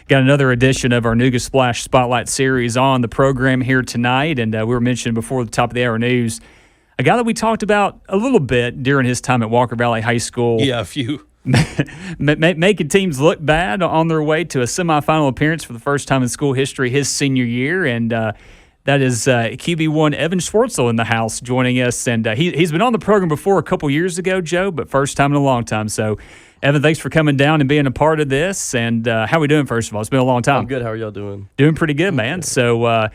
got another edition of our Nooga Splash Spotlight Series on the program here tonight. And we were mentioning before the top of the hour news, a guy that we talked about a little bit during his time at Walker Valley High School. Yeah, a few. Making teams look bad on their way to a semifinal appearance for the first time in school history his senior year. And that is QB1 Evan Schwarzl in the house joining us. And he's been on the program before a couple years ago, Joe, but first time in a long time. So, Evan, thanks for coming down and being a part of this. And how are we doing, first of all? It's been a long time. I'm good. How are y'all doing? Doing pretty good, man. So,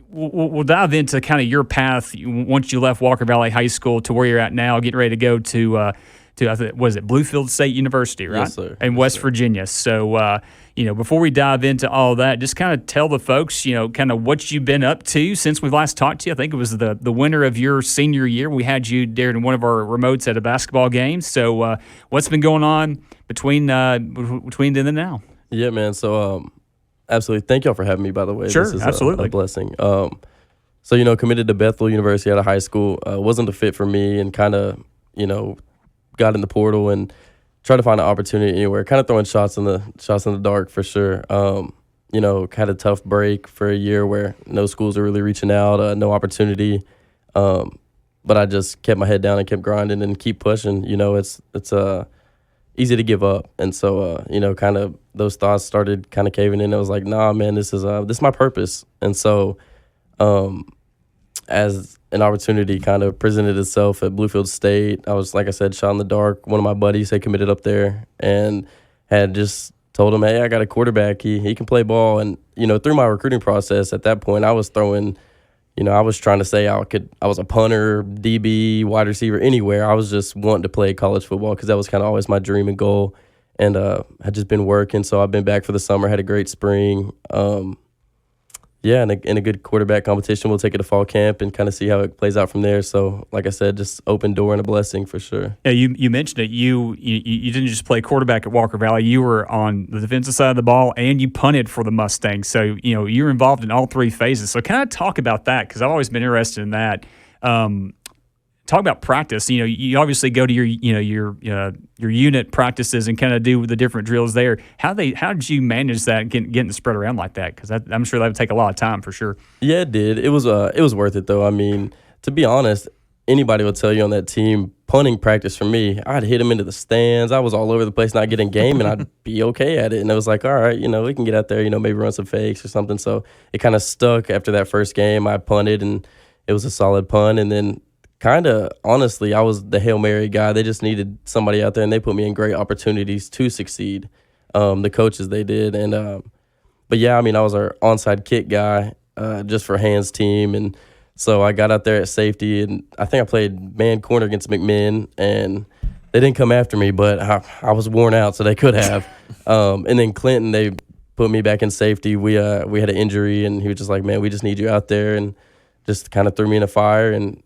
we'll dive into kind of your path once you left Walker Valley High School to where you're at now, getting ready to go to was it Bluefield State University, right? Yes, sir. In West Virginia. So, before we dive into all that, just kind of tell the folks, kind of what you've been up to since we've last talked to you. I think it was the winter of your senior year. We had you during one of our remotes at a basketball game. So, what's been going on between then and now? Yeah, man. So, absolutely. Thank y'all for having me, by the way. Sure, this is absolutely. a blessing. Committed to Bethel University out of high school. Wasn't a fit for me, and kind of, got in the portal and tried to find an opportunity anywhere. Kind of throwing shots in the dark for sure. Had a tough break for a year where no schools are really reaching out, no opportunity. But I just kept my head down and kept grinding and keep pushing. It's easy to give up, and so kind of those thoughts started kind of caving in. I was like, nah, man, this is my purpose. And so, as an opportunity kind of presented itself at Bluefield State, I was, like I said, shot in the dark. One of my buddies had committed up there and had just told him, hey, I got a quarterback. He can play ball. And, through my recruiting process at that point, I was throwing, I was trying to say I was a punter, DB, wide receiver, anywhere. I was just wanting to play college football because that was kind of always my dream and goal. And had just been working. So I've been back for the summer, had a great spring. In a good quarterback competition. We'll take it to fall camp and kind of see how it plays out from there. So, like I said, just open door and a blessing for sure. Yeah, you mentioned it. You didn't just play quarterback at Walker Valley. You were on the defensive side of the ball, and you punted for the Mustangs. So, you were involved in all three phases. So, kind of talk about that because I've always been interested in that. Talk about practice. You obviously go to your unit practices and kind of do the different drills there. How did you manage that, getting spread around like that? Because I'm sure that would take a lot of time for sure. Yeah, it did. It was worth it though. I mean, to be honest, anybody would tell you on that team, punting practice for me, I'd hit them into the stands. I was all over the place, not getting game, and I'd be okay at it. And it was like, all right, we can get out there, maybe run some fakes or something. So it kind of stuck after that first game. I punted, and it was a solid punt, and then kind of, honestly, I was the Hail Mary guy. They just needed somebody out there, and they put me in great opportunities to succeed. The coaches, they did. And but, yeah, I mean, I was our onside kick guy just for hands team. And so I got out there at safety, and I think I played man corner against McMinn, and they didn't come after me, but I was worn out, so they could have. And then Clinton, they put me back in safety. We had an injury, and he was just like, man, we just need you out there, and just kind of threw me in a fire. And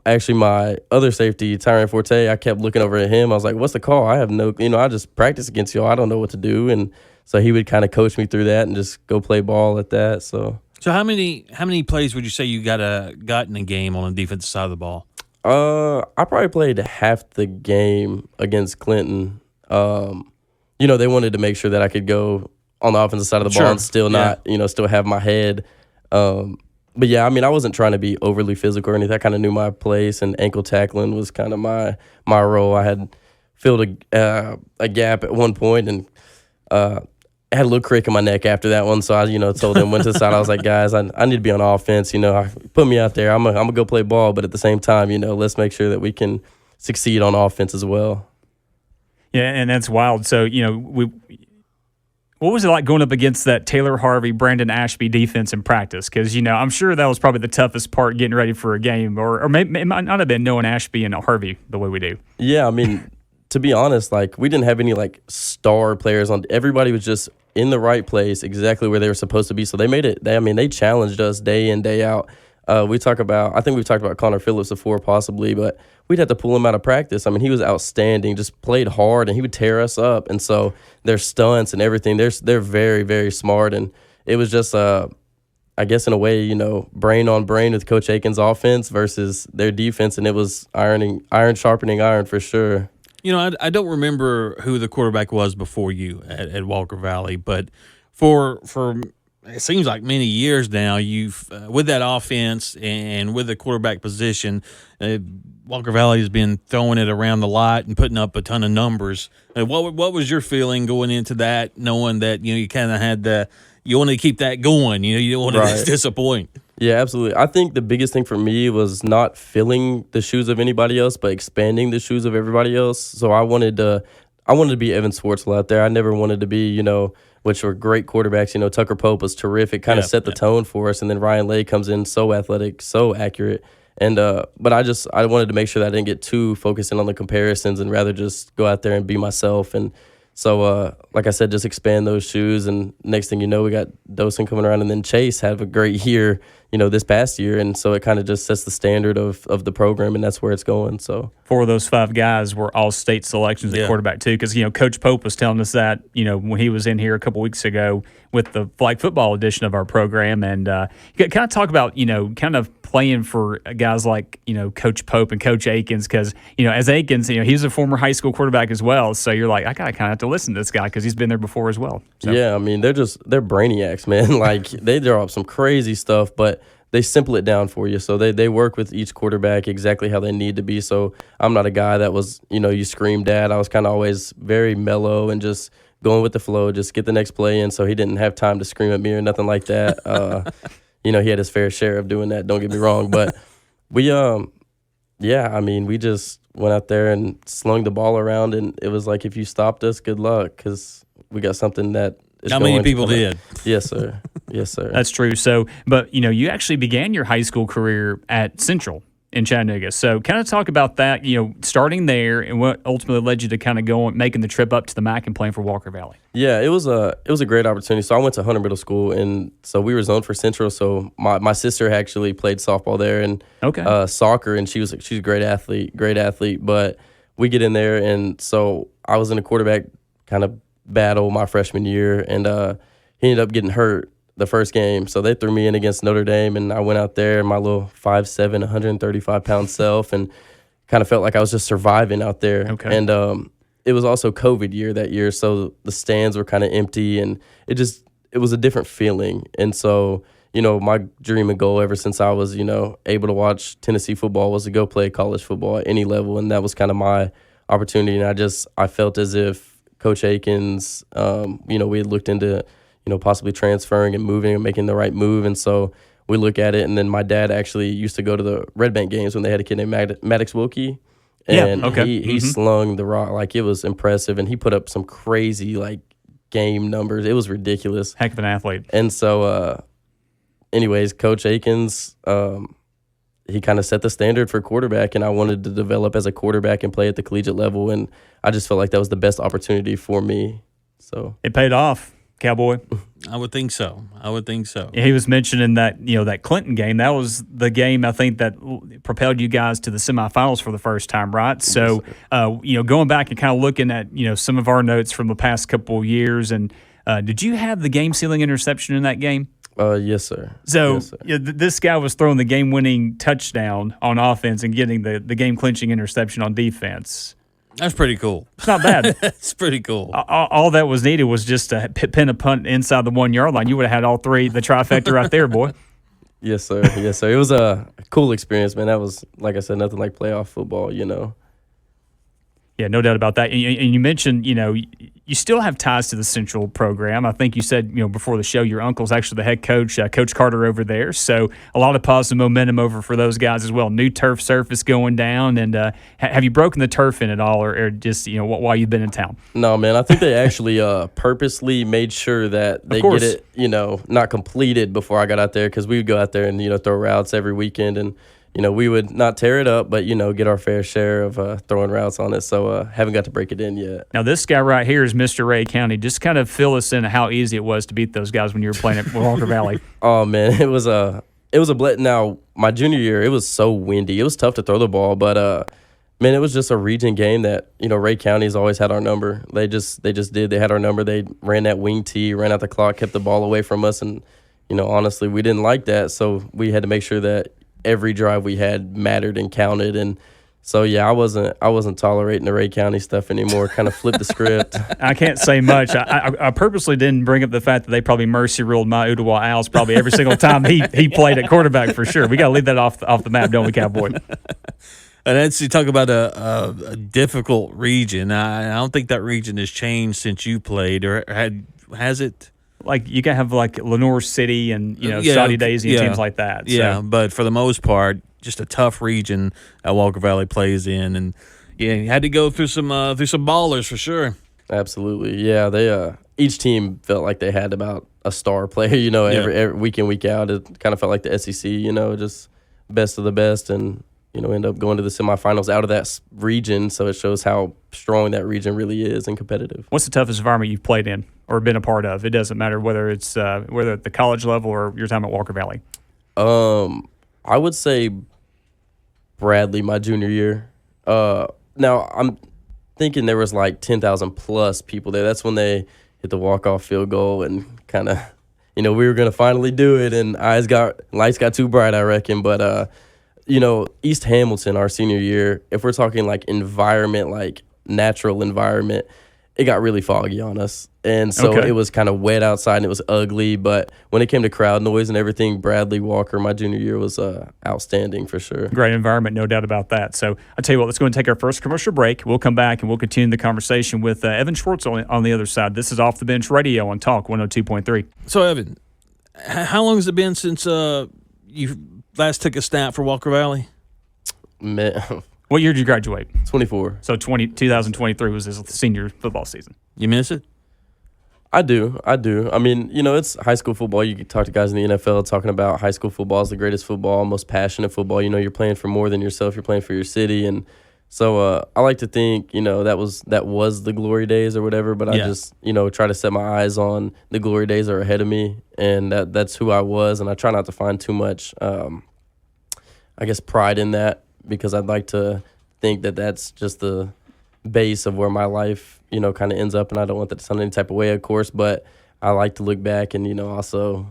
actually, my other safety, Tyron Forte, I kept looking over at him. I was like, what's the call? I have no, I just practice against y'all. I don't know what to do. And so he would kind of coach me through that and just go play ball at that. So how many plays would you say you got in a game on the defensive side of the ball? I probably played half the game against Clinton. They wanted to make sure that I could go on the offensive side of the ball and still not, still have my head. But, yeah, I mean, I wasn't trying to be overly physical or anything. I kind of knew my place, and ankle tackling was kind of my role. I had filled a gap at one point, and I had a little crick in my neck after that one. So I, told them, went to the side. I was like, guys, I need to be on offense. Put me out there. I'm gonna go play ball, but at the same time, let's make sure that we can succeed on offense as well. Yeah, and that's wild. So, what was it like going up against that Taylor Harvey, Brandon Ashby defense in practice? Because, I'm sure that was probably the toughest part getting ready for a game. Or maybe it might not have been knowing Ashby and Harvey the way we do. Yeah, I mean, to be honest, we didn't have any, star players on. Everybody was just in the right place, exactly where they were supposed to be. So they made it. They challenged us day in, day out. I think we've talked about Connor Phillips before possibly, but we'd have to pull him out of practice. I mean, he was outstanding, just played hard, and he would tear us up. And so their stunts and everything, they're very, very smart. And it was just, I guess in a way, brain on brain with Coach Aiken's offense versus their defense, and it was iron sharpening iron for sure. I don't remember who the quarterback was before you at Walker Valley, but for it seems like many years now, you've with that offense and with the quarterback position, Walker Valley has been throwing it around the lot and putting up a ton of numbers. What was your feeling going into that, knowing that you kind of had you wanted to keep that going? You don't want to disappoint. Yeah, absolutely. I think the biggest thing for me was not filling the shoes of anybody else, but expanding the shoes of everybody else. So I wanted to be Evan Schwarzl out there. I never wanted to be, which were great quarterbacks. Tucker Pope was terrific, kind of set the tone for us. And then Ryan Lay comes in so athletic, so accurate. And but I wanted to make sure that I didn't get too focused in on the comparisons and rather just go out there and be myself. And so, like I said, just expand those shoes. And next thing you know, we got Dosen coming around, and then Chase had a great year, this past year. And so it kind of just sets the standard of the program, and that's where it's going. So 4 of those 5 guys were all state selections at quarterback too, because Coach Pope was telling us that when he was in here a couple weeks ago with the flag football edition of our program, and kind of talk about kind of playing for guys like Coach Pope and Coach Akins, because as Akins he's a former high school quarterback as well, so you're like, I gotta kind of have to listen to this guy because he's been there before as well. So. Yeah, I mean they're brainiacs, man. Like they draw up some crazy stuff, but they simple it down for you. So they work with each quarterback exactly how they need to be. So I'm not a guy that was, you scream dad. I was kind of always very mellow and just going with the flow, just get the next play in. So he didn't have time to scream at me or nothing like that. He had his fair share of doing that. Don't get me wrong. But we just went out there and slung the ball around. And it was like, if you stopped us, good luck, because we got something that is Not many people did. Yes, sir. Yes, sir. That's true. So, but you actually began your high school career at Central in Chattanooga. So, kind of talk about that. Starting there and what ultimately led you to kind of making the trip up to the MAC and playing for Walker Valley. Yeah, it was a great opportunity. So I went to Hunter Middle School, and so we were zoned for Central. So my sister actually played softball there and soccer, and she's a great athlete. But we get in there, and so I was in a quarterback kind of battle my freshman year, and he ended up getting hurt the first game. So they threw me in against Notre Dame, and I went out there, my little 5'7", 135-pound self, and kind of felt like I was just surviving out there. Okay. And it was also COVID year that year, so the stands were kind of empty, and it was a different feeling. And so, my dream and goal ever since I was, able to watch Tennessee football was to go play college football at any level, and that was kind of my opportunity. And I felt as if Coach Akins, we had looked into, possibly transferring and moving and making the right move. And so we look at it. And then my dad actually used to go to the Red Bank games when they had a kid named Maddox Wilkie. And he slung the rock. Like, it was impressive. And he put up some crazy, game numbers. It was ridiculous. Heck of an athlete. And so, anyways, Coach Akins, he kind of set the standard for quarterback, and I wanted to develop as a quarterback and play at the collegiate level, and I just felt like that was the best opportunity for me. So it paid off, Cowboy. I would think so. He was mentioning that that Clinton game. That was the game I think that propelled you guys to the semifinals for the first time, right? So, going back and kind of looking at some of our notes from the past couple of years, and did you have the game-sealing interception in that game? Yes, sir. So yes, sir. This guy was throwing the game-winning touchdown on offense and getting the game-clinching interception on defense. That's pretty cool. It's not bad. That's pretty cool. All that was needed was just to pin a punt inside the 1-yard line. You would have had all three, the trifecta right there, boy. Yes, sir. Yes, sir. It was a cool experience, man. That was, like I said, nothing like playoff football, Yeah, no doubt about that. And you mentioned, you still have ties to the Central program. I think you said, before the show, your uncle's actually the head coach, Coach Carter over there. So a lot of positive momentum over for those guys as well. New turf surface going down. And have you broken the turf in at all, or just, while you've been in town? No, man. I think they actually purposely made sure that they get it, not completed before I got out there, because we would go out there and, throw routes every weekend, and we would not tear it up, but, get our fair share of throwing routes on it. So haven't got to break it in yet. Now, this guy right here is Mr. Ray County. Just kind of fill us in how easy it was to beat those guys when you were playing at Walker Valley. Oh, man, it was a Now, my junior year, it was so windy. It was tough to throw the ball, but, man, it was just a region game that, Ray County's always had our number. They just did. They had our number. They ran that wing tee, ran out the clock, kept the ball away from us, and, honestly, we didn't like that. So we had to make sure that every drive we had mattered and counted, and So yeah, I wasn't tolerating the Ray County stuff anymore. Kind of flipped the script. I can't say much. I purposely didn't bring up the fact that they probably mercy ruled my Ottawa Owls probably every single time he played at quarterback for sure. We got to leave that off the map, don't we, Cowboy? And that's, you talk about a difficult region. I don't think that region has changed since you played, or has it? Like you can have like Lenore City and Saudi Daisy and teams like that. Yeah, but for the most part, just a tough region that Walker Valley plays in, and you had to go through some ballers for sure. Absolutely, yeah. They each team felt like they had about a star player. Every week in, week out, it kind of felt like the SEC. Just best of the best, and end up going to the semifinals out of that region. So it shows how strong that region really is and competitive. What's the toughest environment you've played in or been a part of? It doesn't matter whether it's whether at the college level or your time at Walker Valley. I would say Bradley my junior year. Now I'm thinking there was like 10,000 plus people there. That's when they hit the walk-off field goal and kind of, we were going to finally do it, and lights got too bright, I reckon. But East Hamilton, our senior year, if we're talking like environment, like natural environment, it got really foggy on us. And so It was kind of wet outside and it was ugly. But when it came to crowd noise and everything, Bradley Walker, my junior year, was outstanding for sure. Great environment, no doubt about that. So I'll tell you what, let's go and take our first commercial break. We'll come back and we'll continue the conversation with Evan Schwarzl on the other side. This is Off the Bench Radio on Talk 102.3. So, Evan, how long has it been since you last took a snap for Walker Valley? Man. What year did you graduate? 24. So 2023 was his senior football season. You miss it? I do. I mean, it's high school football. You can talk to guys in the NFL talking about high school football is the greatest football, most passionate football. You're playing for more than yourself. You're playing for your city. And so I like to think, that was the glory days or whatever. But I just, try to set my eyes on the glory days that are ahead of me. And that's who I was. And I try not to find too much, pride in that, because I'd like to think that that's just the base of where my life, kind of ends up. And I don't want that to sound any type of way, of course, but I like to look back and, also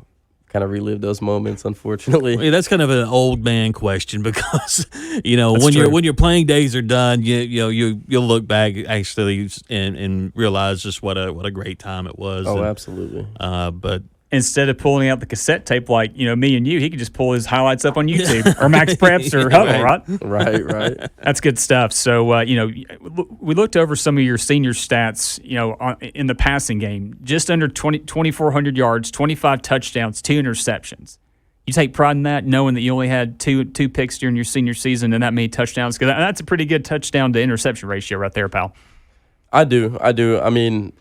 kind of relive those moments, unfortunately. Yeah, that's kind of an old man question, because, when when your playing days are done, you'll look back actually and realize just what a great time it was. Oh, absolutely. But instead of pulling out the cassette tape like, me and you, he could just pull his highlights up on YouTube or Max Preps or Hubble, right? Right. That's good stuff. So, we looked over some of your senior stats, in the passing game. Just under 2,400 yards, 25 touchdowns, 2 interceptions. You take pride in that, knowing that you only had two picks during your senior season and that many touchdowns? Because that's a pretty good touchdown to interception ratio right there, pal. I do. I mean,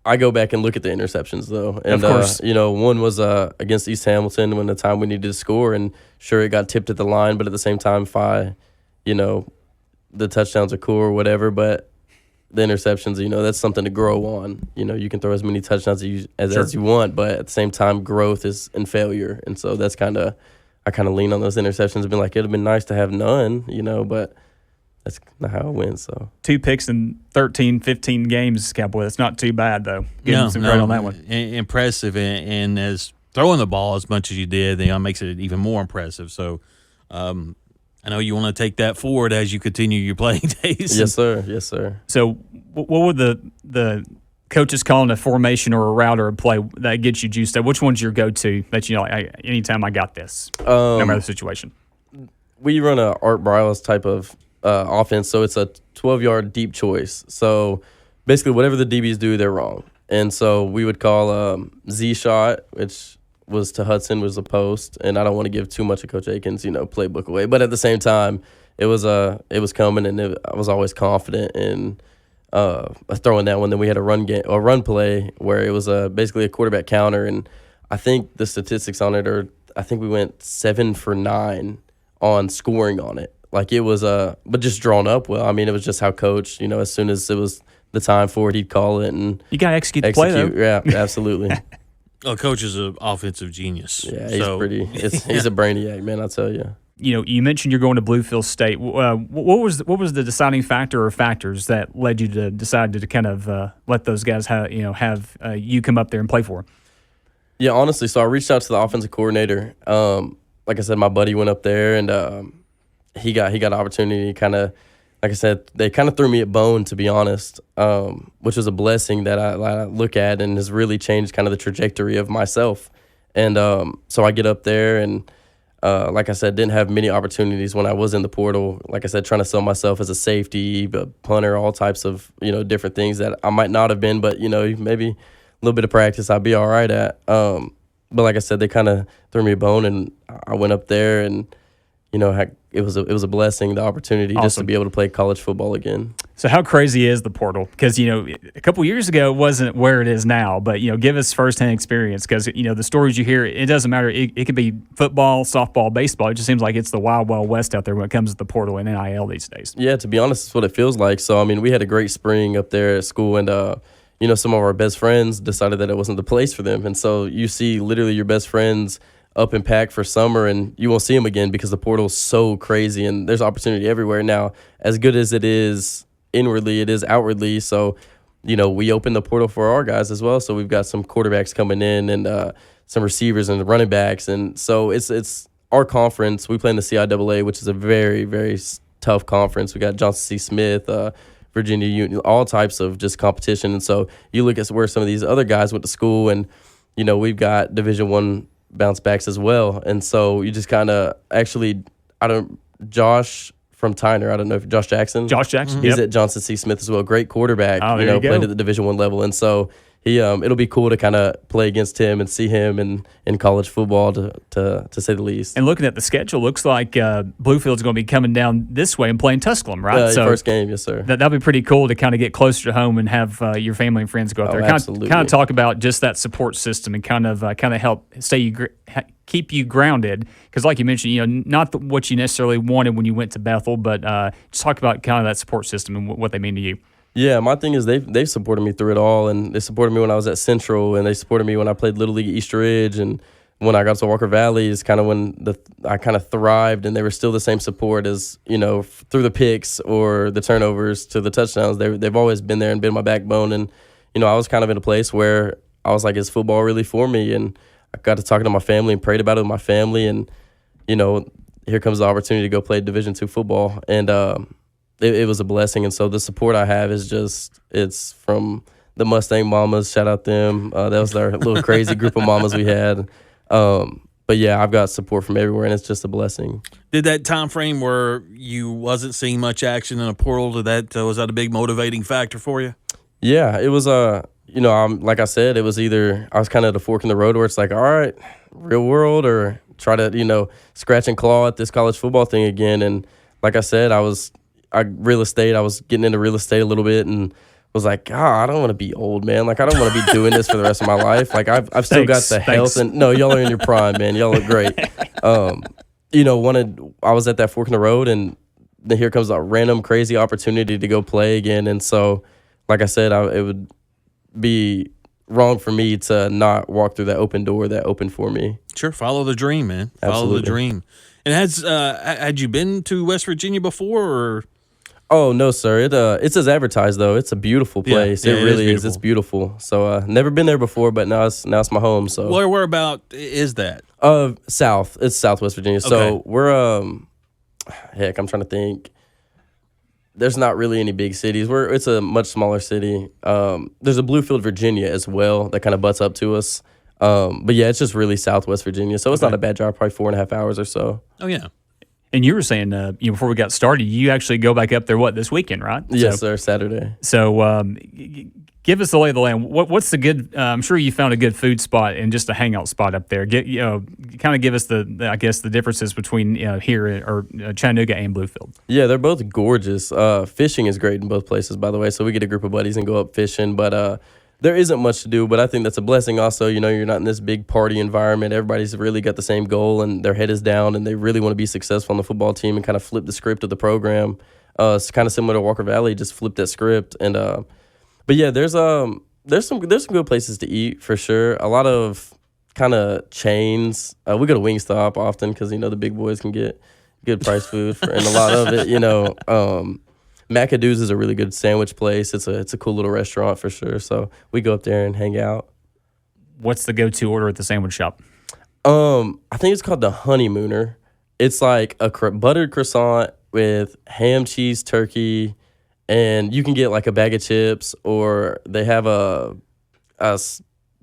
I go back and look at the interceptions, though. And, of course. One was against East Hamilton when the time we needed to score, and sure, it got tipped at the line, but at the same time, the touchdowns are cool or whatever, but the interceptions, that's something to grow on. You can throw as many touchdowns as you want, but at the same time, growth is in failure. And so that's I kind of lean on those interceptions and be like, it would have been nice to have none, but that's not how it went. So 2 picks in 13, 15 games, Cowboy. That's not too bad, though. Give him some credit on that one. Impressive, and as throwing the ball as much as you did, makes it even more impressive. So, I know you want to take that forward as you continue your playing days. Yes, sir. Yes, sir. So, what would the coaches calling a formation or a route or a play that gets you juiced up? Which one's your go-to that anytime I got this, no matter the situation? We run a Art Briles type of offense, so it's a 12-yard deep choice. So basically, whatever the DBs do, they're wrong. And so we would call Z shot, which was to Hudson, was a post. And I don't want to give too much of Coach Aiken's playbook away, but at the same time, it was coming, and I was always confident in throwing that one. Then we had a run play where it was basically a quarterback counter, and I think the statistics on it I think we went 7 for 9 on scoring on it. Like it was but just drawn up well. I mean, it was just how Coach, as soon as it was the time for it, he'd call it, and you gotta execute the play, though. Yeah, absolutely. Oh, Coach is an offensive genius. Yeah, he's a brainiac, man. I tell you. You mentioned you're going to Bluefield State. What was the deciding factor or factors that led you to decide to kind of let those guys have you come up there and play for them? Yeah, honestly, so I reached out to the offensive coordinator. Like I said, my buddy went up there, and he got an opportunity. Kind of, like I said, they kind of threw me a bone, to be honest, which was a blessing that I look at and has really changed kind of the trajectory of myself. And so I get up there and, like I said, didn't have many opportunities when I was in the portal. Like I said, trying to sell myself as a safety, a punter, all types of, different things that I might not have been, but, maybe a little bit of practice I'd be all right at. But like I said, they kind of threw me a bone, and I went up there and, it was a blessing, the opportunity just to be able to play college football again. So how crazy is the portal? Because, a couple years ago, it wasn't where it is now. But, give us firsthand experience because, the stories you hear, it doesn't matter. It could be football, softball, baseball. It just seems like it's the wild, wild west out there when it comes to the portal and NIL these days. Yeah, to be honest, that's what it feels like. So, we had a great spring up there at school, and, some of our best friends decided that it wasn't the place for them. And so you see literally your best friends up and packed for summer, and you won't see them again because the portal's so crazy and there's opportunity everywhere. Now, as good as it is inwardly, it is outwardly. So, we open the portal for our guys as well. So we've got some quarterbacks coming in and some receivers and running backs. And so it's our conference. We play in the CIAA, which is a very, very tough conference. We got Johnson C. Smith, Virginia Union, all types of just competition. And so you look at where some of these other guys went to school, and, we've got Division I bounce backs as well. And so you just kind of Josh from Tyner, I don't know if Josh Jackson. He's at Johnson C. Smith as well. Great quarterback, played at the Division I level. And so he it'll be cool to kind of play against him and see him in college football to say the least. And looking at the schedule, looks like Bluefield's going to be coming down this way and playing Tusculum, right? So first game, yes, sir. That'll be pretty cool to kind of get closer to home and have your family and friends go out there. Absolutely. Kind of talk about just that support system and kind of help keep you grounded, because like you mentioned, not what you necessarily wanted when you went to Bethel, but just talk about kind of that support system and what they mean to you. Yeah, my thing is they've supported me through it all, and they supported me when I was at Central, and they supported me when I played Little League at Easter Ridge, and when I got to Walker Valley is kind of when I kind of thrived, and they were still the same support as, through the picks or the turnovers to the touchdowns. They've always been there and been my backbone, and, I was kind of in a place where I was like, is football really for me? And I got to talking to my family and prayed about it with my family, and, here comes the opportunity to go play Division II football, and it was a blessing. And so the support I have is it's from the Mustang mamas. Shout out them. That was our little crazy group of mamas we had. But yeah, I've got support from everywhere, and it's just a blessing. Did that time frame where you wasn't seeing much action in a portal, was that a big motivating factor for you? Yeah, it was. Like I said, it was either I was kind of at a fork in the road where it's like, all right, real world, or try to scratch and claw at this college football thing again. And like I said, I was getting into real estate a little bit, and was like, God, I don't want to be old, man. Like, I don't want to be doing this for the rest of my life. Like, I've still got the health, and no, y'all are in your prime, man. Y'all look great. I was at that fork in the road, and then here comes a random crazy opportunity to go play again. And so, like I said, it would be wrong for me to not walk through that open door that opened for me. Sure, follow the dream, man. Follow the dream. And had you been to West Virginia before, or? Oh, no, sir. It's as advertised, though. It's a beautiful place. Yeah, it really is. It's beautiful. So never been there before, but now it's my home. So where about is that? South. It's Southwest Virginia. Okay. So we're heck, I'm trying to think. There's not really any big cities. It's a much smaller city. There's a Bluefield, Virginia as well that kind of butts up to us. But yeah, it's just really Southwest Virginia. So it's not a bad drive, probably 4.5 hours or so. Oh, yeah. And you were saying, before we got started, you actually go back up there, this weekend, right? Yes, sir, Saturday. So give us the lay of the land. What's the good, I'm sure you found a good food spot and just a hangout spot up there. Kind of give us the differences between here or Chattanooga and Bluefield. Yeah, they're both gorgeous. Fishing is great in both places, by the way. So we get a group of buddies and go up fishing, but there isn't much to do, but I think that's a blessing also. You're not in this big party environment. Everybody's really got the same goal, and their head is down, and they really want to be successful on the football team and kind of flip the script of the program. It's kind of similar to Walker Valley, just flip that script. And but yeah, there's some good places to eat for sure. A lot of kind of chains. We go to Wingstop often because the big boys can get good price food and a lot of it. McAdoo's is a really good sandwich place. It's a cool little restaurant for sure. So we go up there and hang out. What's the go-to order at the sandwich shop? I think it's called the Honeymooner. It's like a buttered croissant with ham, cheese, turkey, and you can get like a bag of chips, or they have a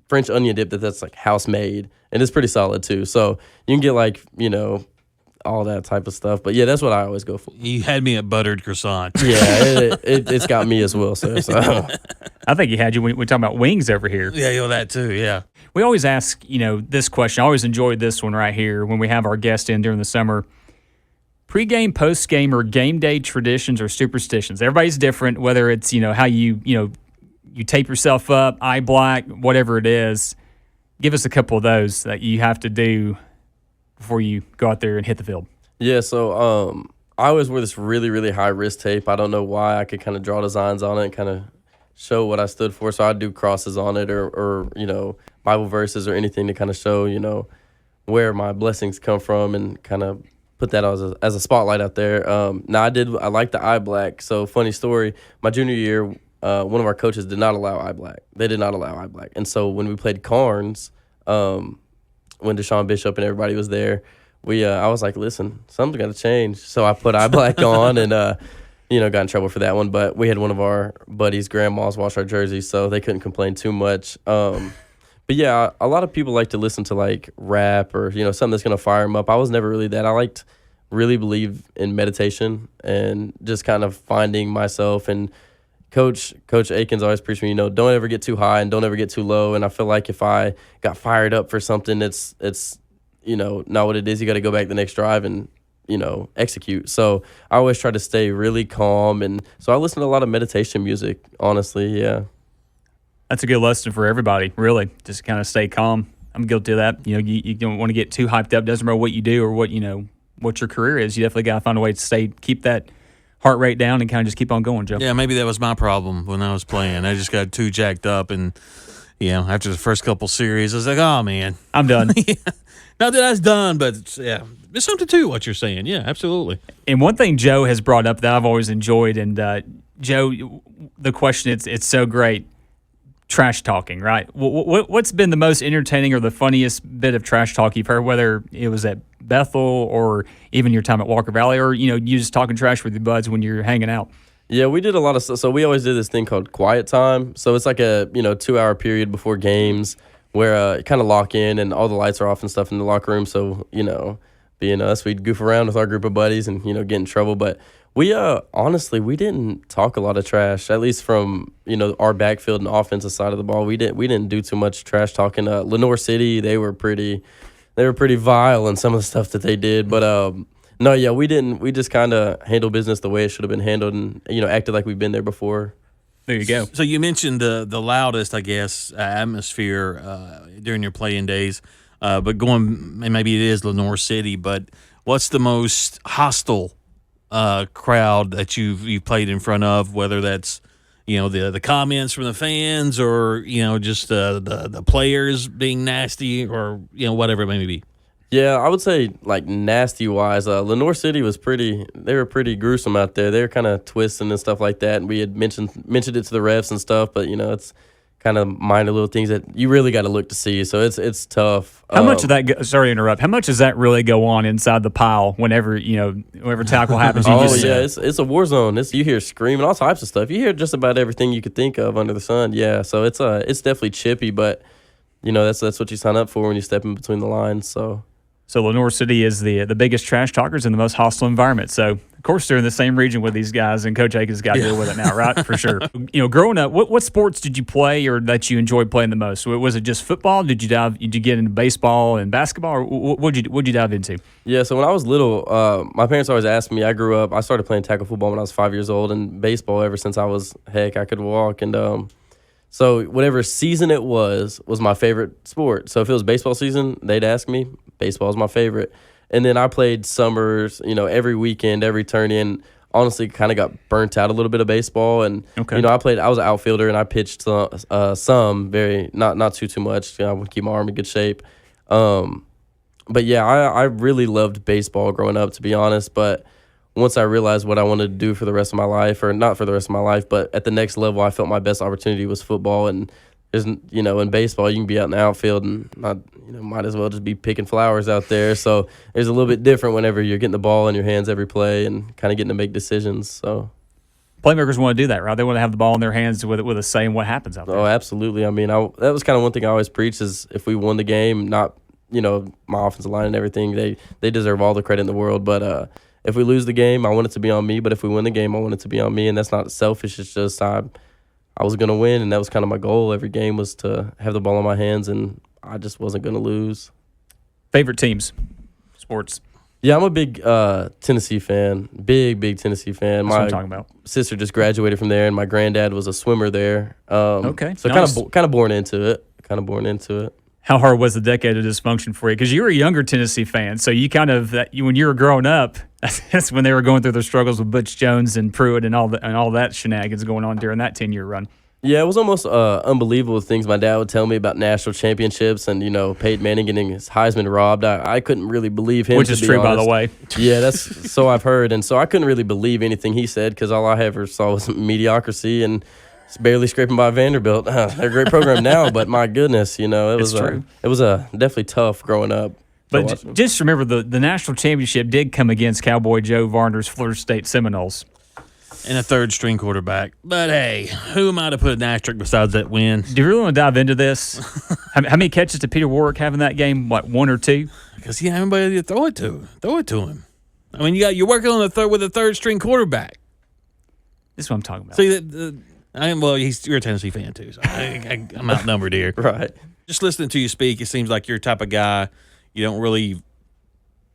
French onion dip that's like house made, and it's pretty solid too. So you can get like, all that type of stuff. But yeah, that's what I always go for. You had me at buttered croissant. Yeah, it's got me as well, sir. So. I think he had you when we're talking about wings over here. Yeah, that too, yeah. We always ask, this question. I always enjoyed this one right here when we have our guest in during the summer. Pre-game, post-game, or game day traditions or superstitions. Everybody's different, whether it's, how you tape yourself up, eye black, whatever it is. Give us a couple of those that you have to do before you go out there and hit the field. Yeah, so I always wear this really, really high wrist tape. I don't know why. I could kind of draw designs on it and kind of show what I stood for. So I'd do crosses on it or Bible verses or anything to kind of show, where my blessings come from and kind of put that as a spotlight out there. I like the eye black. So funny story, my junior year, one of our coaches did not allow eye black. They did not allow eye black. And so when we played Carnes, when Deshaun Bishop and everybody was there, I was like, listen, something's got to change. So I put eye black on and, got in trouble for that one. But we had one of our buddies' grandmas wash our jerseys, so they couldn't complain too much. But yeah, a lot of people like to listen to like rap or, something that's going to fire them up. I was never really that. I really believe in meditation and just kind of finding myself. And Coach Aikens always preached me, don't ever get too high and don't ever get too low. And I feel like if I got fired up for something, it's not what it is. You got to go back the next drive and, execute. So I always try to stay really calm. And so I listen to a lot of meditation music, honestly. Yeah. That's a good lesson for everybody, really. Just kind of stay calm. I'm guilty of that. You don't want to get too hyped up. Doesn't matter what you do or what your career is. You definitely got to find a way to keep that heart rate down and kind of just keep on going, Joe. Yeah, maybe that was my problem when I was playing. I just got too jacked up, and after the first couple series, I was like, "Oh man, I'm done." Yeah. Not that I was done, but yeah, there's something to what you're saying. Yeah, absolutely. And one thing Joe has brought up that I've always enjoyed, and Joe, the question it's so great. Trash talking, right? What's been the most entertaining or the funniest bit of trash talk you've heard, whether it was at Bethel or even your time at Walker Valley, or you just talking trash with your buds when you're hanging out? Yeah, we did a lot of stuff. So we always did this thing called quiet time. So it's like a 2-hour period before games where you kind of lock in and all the lights are off and stuff in the locker room. So being us, we'd goof around with our group of buddies and get in trouble, but. We honestly, we didn't talk a lot of trash, at least from our backfield and offensive side of the ball. We didn't do too much trash talking. Lenoir City, they were pretty vile in some of the stuff that they did. But no, yeah, we didn't. We just kind of handled business the way it should have been handled, and acted like we've been there before. There you go. So you mentioned the loudest, I guess, atmosphere during your playing days, but maybe it is Lenoir City. But what's the most hostile crowd that you've played in front of, whether that's the comments from the fans or just the players being nasty or whatever it may be? Yeah, I would say like nasty wise, Lenoir City they were pretty gruesome out there. They were kind of twisting and stuff like that, and we had mentioned it to the refs and stuff, but it's kind of minor little things that you really got to look to see. So it's tough. How much of that? Sorry to interrupt. How much does that really go on inside the pile whenever tackle happens? It's a war zone. You hear screaming, all types of stuff. You hear just about everything you could think of under the sun. Yeah, so it's definitely chippy, but that's what you sign up for when you step in between the lines. So Lenoir City is the biggest trash talkers in the most hostile environment. So, of course, they're in the same region with these guys, and Coach Aikens got to deal with it now, right? For sure. Growing up, what sports did you play or that you enjoyed playing the most? Was it just football? Did you get into baseball and basketball, or what'd you dive into? Yeah, so when I was little, my parents always asked me. I started playing tackle football when I was 5 years old, and baseball ever since I could walk. And so whatever season it was my favorite sport. So if it was baseball season, they'd ask me. Baseball is my favorite. And then I played summers, every weekend, every turn in. Honestly, kind of got burnt out a little bit of baseball. And, okay. I was an outfielder and I pitched some very, not too much. I would keep my arm in good shape. But yeah, I really loved baseball growing up, to be honest. But once I realized what I wanted to do for the rest of my life, or not for the rest of my life, but at the next level, I felt my best opportunity was football. And in baseball, you can be out in the outfield and not, might as well just be picking flowers out there. So it's a little bit different whenever you're getting the ball in your hands every play and kind of getting to make decisions. So playmakers want to do that, right? They want to have the ball in their hands with a say in what happens out there. Oh, absolutely. I mean, that was kind of one thing I always preach is if we won the game, not, my offensive line and everything, they deserve all the credit in the world. But if we lose the game, I want it to be on me. But if we win the game, I want it to be on me. And that's not selfish. It's just I was going to win, and that was kind of my goal. Every game was to have the ball in my hands, and I just wasn't going to lose. Favorite teams, sports? Yeah, I'm a big Tennessee fan. Big Tennessee fan. That's what I'm talking about. Sister just graduated from there, and my granddad was a swimmer there. Okay, so nice. kind of born into it. How hard was the decade of dysfunction for you? Because you were a younger Tennessee fan, so you kind of when you were growing up, that's when they were going through their struggles with Butch Jones and Pruitt and all that shenanigans going on during that 10-year run. Yeah, it was almost unbelievable things my dad would tell me about national championships and Peyton Manning getting his Heisman robbed. I couldn't really believe him. Which is true, by the way. Yeah, that's so I've heard, and so I couldn't really believe anything he said because all I ever saw was mediocrity and barely scraping by Vanderbilt. They're a great program now, but my goodness, it was definitely tough growing up. But just remember, the national championship did come against Cowboy Joe Varner's Florida State Seminoles. And a third-string quarterback. But, hey, who am I to put an asterisk besides that win? Do you really want to dive into this? How many catches did Peter Warwick have in that game? What, 1 or 2? Because he had anybody to throw it to him. I mean, you're working on with a third-string quarterback. This is what I'm talking about. See, you're a Tennessee fan too, so I'm outnumbered here. Right. Just listening to you speak, it seems like you're the type of guy you don't really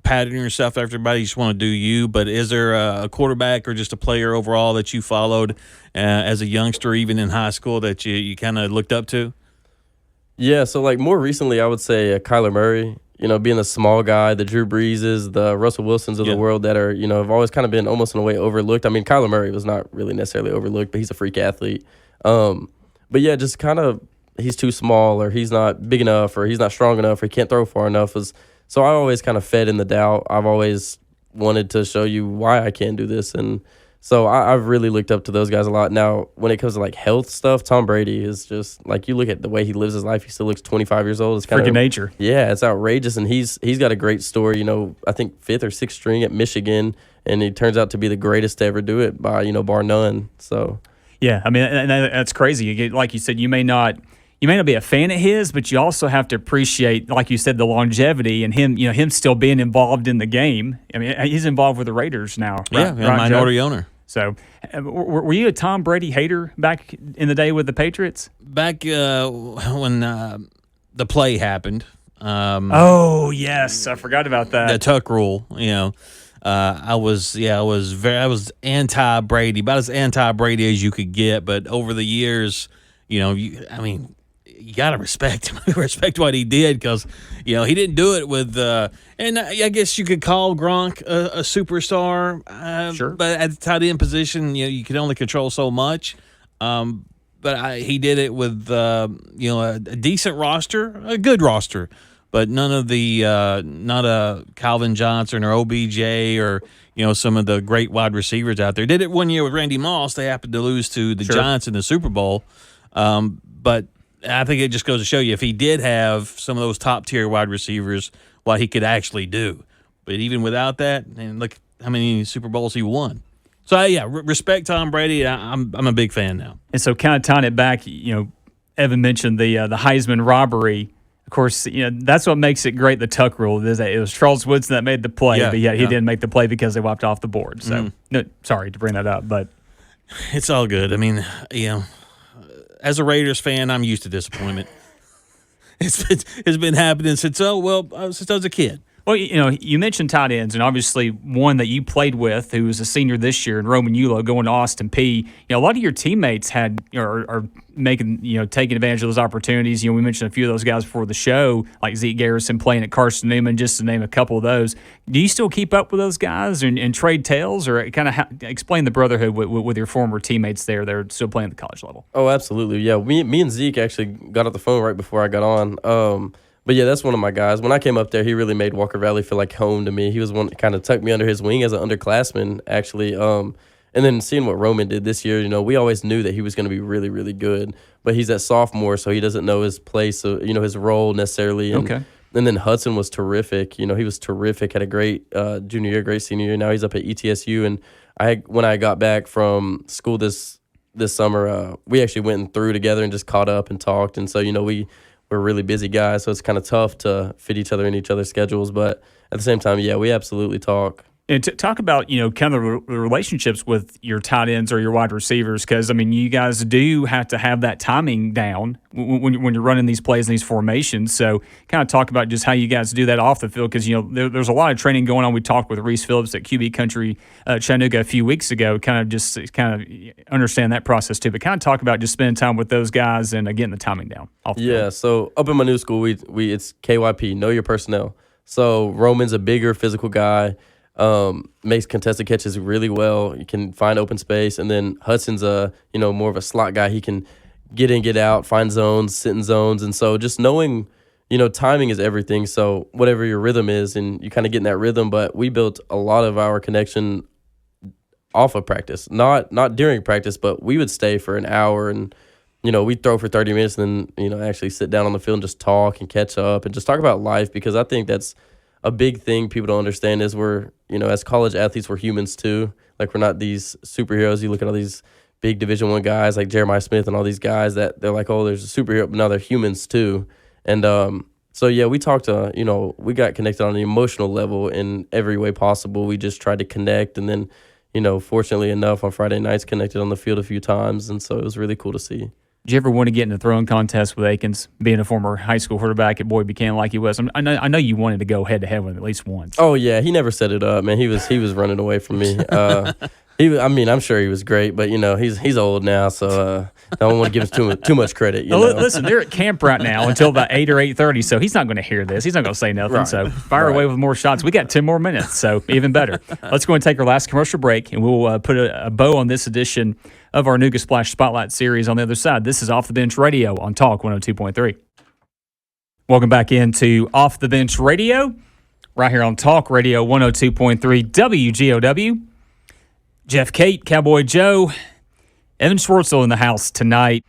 pattern yourself after everybody. You just want to do you. But is there a quarterback or just a player overall that you followed as a youngster, even in high school, that you kind of looked up to? Yeah, so more recently, I would say Kyler Murray. Being the small guy, the Drew Breeses, the Russell Wilsons of the world that are, have always kind of been almost in a way overlooked. I mean, Kyler Murray was not really necessarily overlooked, but he's a freak athlete. But yeah, just kind of he's too small or he's not big enough or he's not strong enough or he can't throw far enough. So I always kind of fed in the doubt. I've always wanted to show you why I can do this. And so I've really looked up to those guys a lot. Now, when it comes to health stuff, Tom Brady is just you look at the way he lives his life. He still looks 25 years old. It's kind freaking nature. Yeah, it's outrageous, and he's got a great story. I think 5th or 6th string at Michigan, and he turns out to be the greatest to ever do it by bar none. So yeah, I mean, and that's crazy. Like you said, you may not be a fan of his, but you also have to appreciate, like you said, the longevity and him still being involved in the game. I mean, he's involved with the Raiders now. Right, yeah, minority owner. So, were you a Tom Brady hater back in the day with the Patriots? Back when the play happened. Oh yes, I forgot about that. The Tuck rule. I was anti Brady, about as anti Brady as you could get. But over the years, you got to respect him. Respect what he did because, he didn't do it with and I guess you could call Gronk a superstar. Sure. But at the tight end position, you can only control so much. But he did it with, a decent roster, a good roster, but none of the, not a Calvin Johnson or OBJ or, some of the great wide receivers out there. Did it one year with Randy Moss. They happened to lose to the Giants in the Super Bowl. But I think it just goes to show you if he did have some of those top-tier wide receivers, what he could actually do. But even without that, and look how many Super Bowls he won. So, yeah, respect Tom Brady. I'm a big fan now. And so kind of tying it back, Evan mentioned the Heisman robbery. Of course, that's what makes it great, the Tuck rule. It was Charles Woodson that made the play, but he didn't make the play because they wiped off the board. So, no, sorry to bring that up, but it's all good. I mean, as a Raiders fan, I'm used to disappointment. It's been happening since I was a kid. Well, you mentioned tight ends, and obviously one that you played with, who was a senior this year, and Roman Yulo going to Austin Peay. A lot of your teammates are making, taking advantage of those opportunities. We mentioned a few of those guys before the show, like Zeke Garrison playing at Carson Newman, just to name a couple of those. Do you still keep up with those guys and trade tales, or kind of explain the brotherhood with your former teammates there that are still playing at the college level? Oh, absolutely. Yeah, me and Zeke actually got off the phone right before I got on. But yeah, that's one of my guys. When I came up there, he really made Walker Valley feel like home to me. He was one that kind of tucked me under his wing as an underclassman, actually. And then seeing what Roman did this year, we always knew that he was going to be really, really good. But he's that sophomore, so he doesn't know his place, his role necessarily. And, Okay. And then Hudson was terrific. He was terrific, had a great junior year, great senior year. Now he's up at ETSU. And when I got back from school this summer, we actually went and threw together and just caught up and talked. And so, we're really busy guys, so it's kind of tough to fit each other in each other's schedules. But at the same time, yeah, we absolutely talk. And talk about, kind of the relationships with your tight ends or your wide receivers, because, you guys do have to have that timing down when you're running these plays and these formations. So kind of talk about just how you guys do that off the field, because, there's a lot of training going on. We talked with Reese Phillips at QB Country Chattanooga a few weeks ago, kind of understand that process too. But kind of talk about just spending time with those guys and getting the timing down off the field. So up in my new school, it's KYP, Know Your Personnel. So Roman's a bigger physical guy. Makes contested catches really well. You can find open space, and then Hudson's more of a slot guy. He can get in, get out, find zones, sit in zones, and so just knowing, timing is everything. So whatever your rhythm is, and you kind of get in that rhythm. But we built a lot of our connection off of practice, not during practice, but we would stay for an hour and. We'd throw for 30 minutes and then, actually sit down on the field and just talk and catch up and just talk about life, because I think that's a big thing people don't understand is we're, as college athletes, we're humans too. Like, we're not these superheroes. You look at all these big Division I guys like Jeremiah Smith and all these guys that they're like, oh, there's a superhero, but now they're humans too. And so, yeah, we talked to, we got connected on an emotional level in every way possible. We just tried to connect, and then, fortunately enough, on Friday nights connected on the field a few times, and so it was really cool to see. Did you ever want to get in a throwing contest with Akins, being a former high school quarterback at Boyd Buchanan like he was? I know you wanted to go head-to-head with him at least once. Oh, yeah. He never set it up, man. He was running away from me. I'm sure he was great, but, he's old now, so I don't want to give him too much credit. Listen, they're at camp right now until about 8 or 8:30, so he's not going to hear this. He's not going to say nothing, so fire away with more shots. We got 10 more minutes, so even better. Let's go and take our last commercial break, and we'll put a bow on this edition of our Nooga Splash Spotlight Series on the other side. This is Off the Bench Radio on Talk 102.3. Welcome back into Off the Bench Radio, right here on Talk Radio 102.3 WGOW. Jeff Cate, Cowboy Joe, Evan Schwarzl in the house tonight.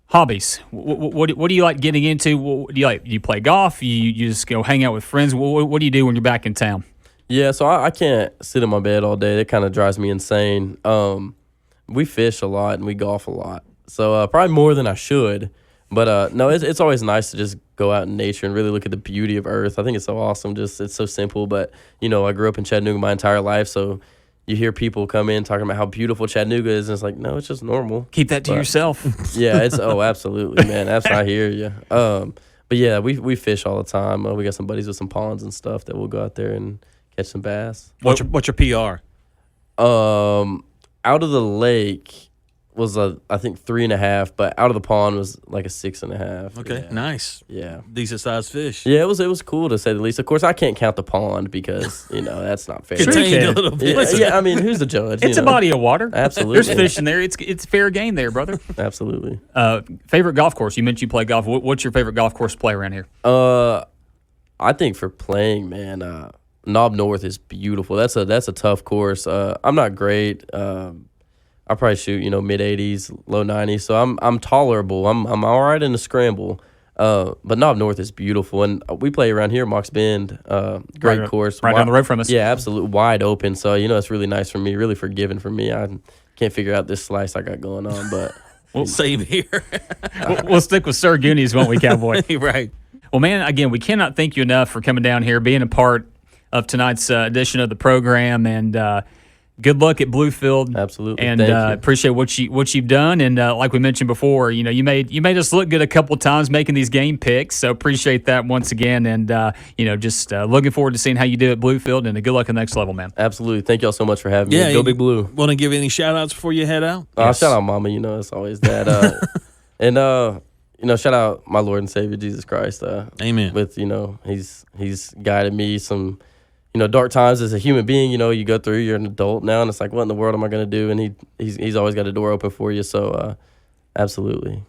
Hobbies. What do you like getting into? Do you play golf? You just go hang out with friends? What do you do when you're back in town? Yeah, so I can't sit in my bed all day. That kind of drives me insane. We fish a lot and we golf a lot. So probably more than I should. But no, it's always nice to just go out in nature and really look at the beauty of Earth. I think it's so awesome. It's so simple. But, I grew up in Chattanooga my entire life, so you hear people come in talking about how beautiful Chattanooga is, and it's like, no, it's just normal. Keep that to yourself. Yeah, absolutely, man. I hear you. But yeah, we fish all the time. We got some buddies with some ponds and stuff that we'll go out there and catch some bass. What's your PR? Out of the lake was I think 3.5, but out of the pond was like a 6.5. Okay, yeah. Nice. Yeah, decent sized fish. Yeah, it was cool to say the least. Of course, I can't count the pond because that's not fair. Contained a little bit. Yeah, I mean, who's the judge? It's a body of water. Absolutely, there's fish in there. It's fair game there, brother. Absolutely. Favorite golf course? You mentioned you play golf. What's your favorite golf course to play around here? I think for playing, man, Knob North is beautiful. That's a tough course. I'm not great. I probably shoot, mid 80s, low 90s. So I'm tolerable. I'm all right in the scramble. But Knob North is beautiful, and we play around here, Mox Bend. Great course, right down the road from us. Yeah, absolutely, wide open. So it's really nice for me, really forgiving for me. I can't figure out this slice I got going on, but well, same here. we'll stick with Sir Goonies, won't we, Cowboy? Right. Well, man, again, we cannot thank you enough for coming down here, being a part of tonight's edition of the program, and good luck at Bluefield. Absolutely, and appreciate what you've done. And like we mentioned before, you made us look good a couple of times making these game picks. So appreciate that once again. And just looking forward to seeing how you do at Bluefield. And good luck at the next level, man. Absolutely, thank y'all so much for having me. Yeah, go Big Blue. Want to give any shout outs before you head out? Yes. Shout out Mama. It's always that. And shout out my Lord and Savior Jesus Christ. Amen. With he's guided me some. Dark times as a human being, you go through, you're an adult now, and it's like, what in the world am I going to do? And he's always got a door open for you, so absolutely.